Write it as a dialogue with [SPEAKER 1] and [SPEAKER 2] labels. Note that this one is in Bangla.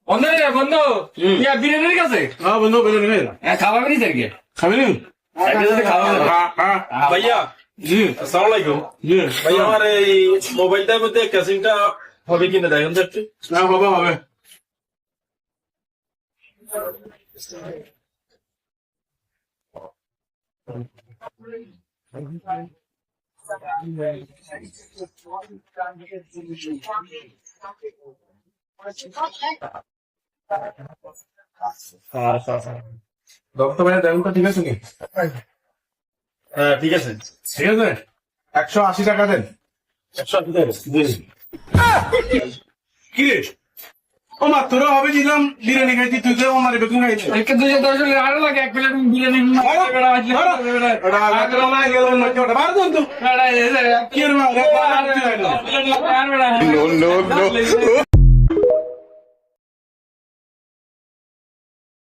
[SPEAKER 1] বন্ধু রে বন্ধু ইয়া বিরিয়ানির কাছে
[SPEAKER 2] হ্যাঁ বন্ধু বিরিয়ানি খাই
[SPEAKER 1] খাওয়াবি নি স্যারকে
[SPEAKER 2] খাবেন
[SPEAKER 3] ভাইয়া
[SPEAKER 2] জি
[SPEAKER 3] আসসালামু আলাইকুম
[SPEAKER 2] জি
[SPEAKER 3] ভাইয়া আমার এই মোবাইলটার মধ্যে ক্যাসিংটা হবে কিনা দেখেন তো একটু
[SPEAKER 2] না বাবা হবে ডক্টর ভাই দেখুন তো ঠিক আছে কি
[SPEAKER 3] হ্যাঁ ঠিক আছে
[SPEAKER 2] ঠিক আছে 180 টাকা দেন
[SPEAKER 3] 180 টাকা
[SPEAKER 2] কি রে ও মা তোরা হবে দিলাম বিরিয়ানি খাইছি তুই তো আমার বেগুন খাইছি
[SPEAKER 1] একে 210 আরো লাগে এক প্লেট বিরিয়ানি
[SPEAKER 2] কি রে মা